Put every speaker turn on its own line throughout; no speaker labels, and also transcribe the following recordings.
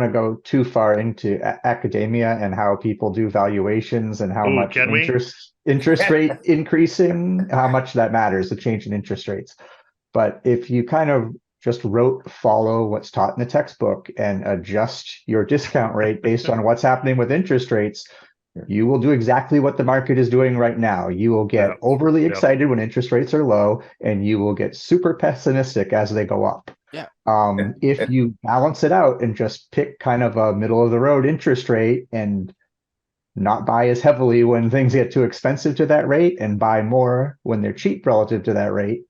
want to go too far into academia and how people do valuations and how
Oh,
much
can we?
interest rate increasing, how much that matters, the change in interest rates. But if you kind of just follow what's taught in the textbook and adjust your discount rate based on what's happening with interest rates, you will do exactly what the market is doing right now. You will
Yeah.
get overly
Yeah.
excited when interest rates are low, and you will get super pessimistic as they go up.
Yeah.
If you balance it out and just pick kind of a middle of the road interest rate and not buy as heavily when things get too expensive to that rate and buy more when they're cheap relative to that rate,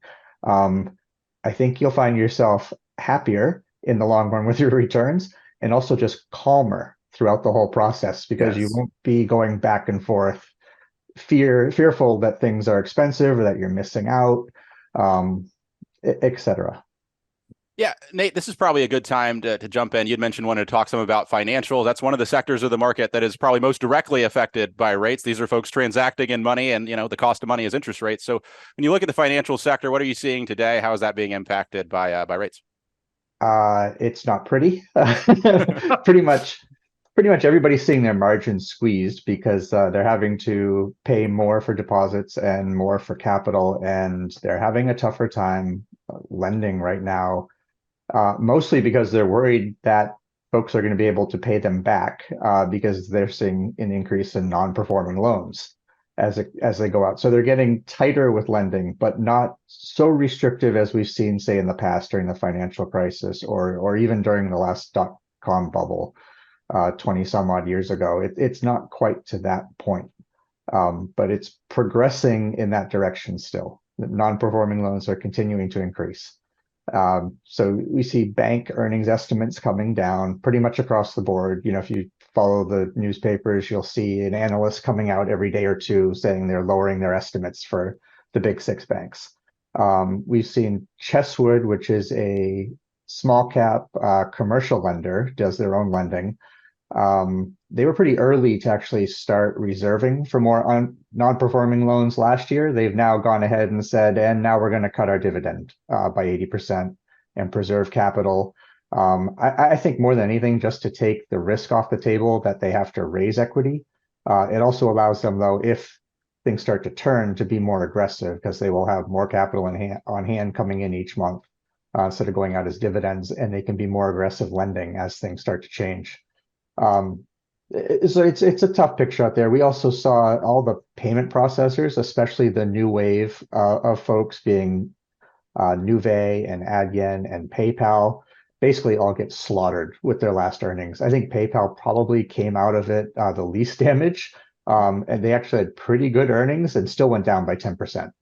I think you'll find yourself happier in the long run with your returns and also just calmer throughout the whole process because you
Yes.
won't be going back and forth fearful that things are expensive or that you're missing out, etc.
Yeah, Nate, this is probably a good time to jump in. You'd mentioned wanting to talk some about financial. That's one of the sectors of the market that is probably most directly affected by rates. These are folks transacting in money, and the cost of money is interest rates. So when you look at the financial sector, what are you seeing today? How is that being impacted by rates?
It's not pretty. pretty much everybody's seeing their margins squeezed because they're having to pay more for deposits and more for capital, and they're having a tougher time lending right now. Mostly because they're worried that folks are going to be able to pay them back because they're seeing an increase in non-performing loans as they go out. So they're getting tighter with lending, but not so restrictive as we've seen, say, in the past during the financial crisis or even during the last dot-com bubble 20 some odd years ago. It's not quite to that point, but it's progressing in that direction still. Non-performing loans are continuing to increase. So we see bank earnings estimates coming down pretty much across the board. If you follow the newspapers, you'll see an analyst coming out every day or two saying they're lowering their estimates for the big six banks. We've seen Chesswood, which is a small cap commercial lender, does their own lending. They were pretty early to actually start reserving for more non-performing loans last year. They've now gone ahead and said, and now we're going to cut our dividend by 80% and preserve capital. I think more than anything, just to take the risk off the table that they have to raise equity. It also allows them, though, if things start to turn, to be more aggressive because they will have more capital on hand coming in each month instead of going out as dividends, and they can be more aggressive lending as things start to change. So it's a tough picture out there. We also saw all the payment processors, especially the new wave of folks being Nuvei and Adyen and PayPal, basically all get slaughtered with their last earnings. I think PayPal probably came out of it the least damage, and they actually had pretty good earnings and still went down by 10%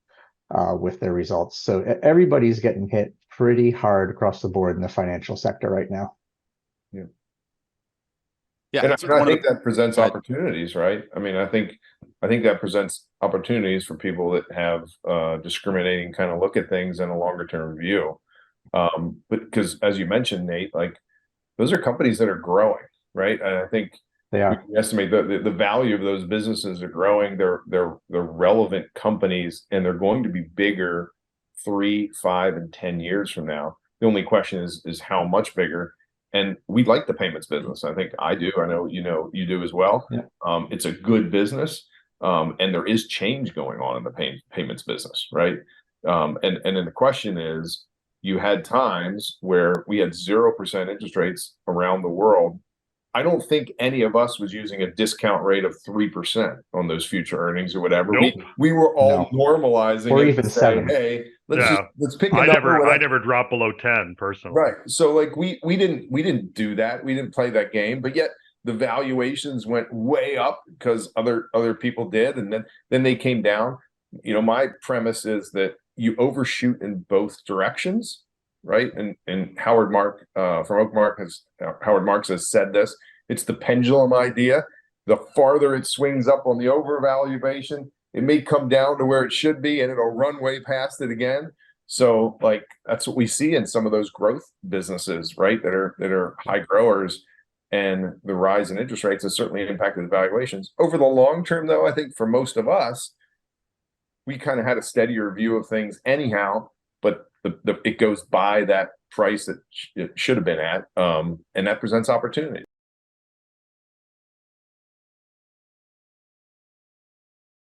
with their results. So everybody's getting hit pretty hard across the board in the financial sector right now.
Yeah.
Yeah,
And I think that presents opportunities, right? I mean, I think that presents opportunities for people that have discriminating kind of look at things in a longer term view. But because as you mentioned, Nate, like those are companies that are growing, right? And I think
they are.
We estimate the value of those businesses are growing. They're relevant companies, and they're going to be bigger 3, 5, and 10 years from now. The only question is how much bigger. And we like the payments business. I think I do. I know you do as well.
Yeah.
It's a good business, and there is change going on in the payments business, right? And then the question is, you had times where we had 0% interest rates around the world. I don't think any of us was using a discount rate of 3% on those future earnings or whatever.
Nope.
We were all normalizing
or
it
even
saying,
7.
hey, let's pick a
I
number.
I never dropped below 10 personally.
Right. So like we didn't do that. We didn't play that game, but yet the valuations went way up because other people did, and then they came down. My premise is that you overshoot in both directions, right? And Howard Marks has said this. It's the pendulum idea. The farther it swings up on the overvaluation, it may come down to where it should be, and it'll run way past it again. So like that's what we see in some of those growth businesses, right? That are high growers, and the rise in interest rates has certainly impacted the valuations. Over the long term, though, I think for most of us, we kind of had a steadier view of things anyhow. But it goes by that price that it should have been at, and that presents opportunity.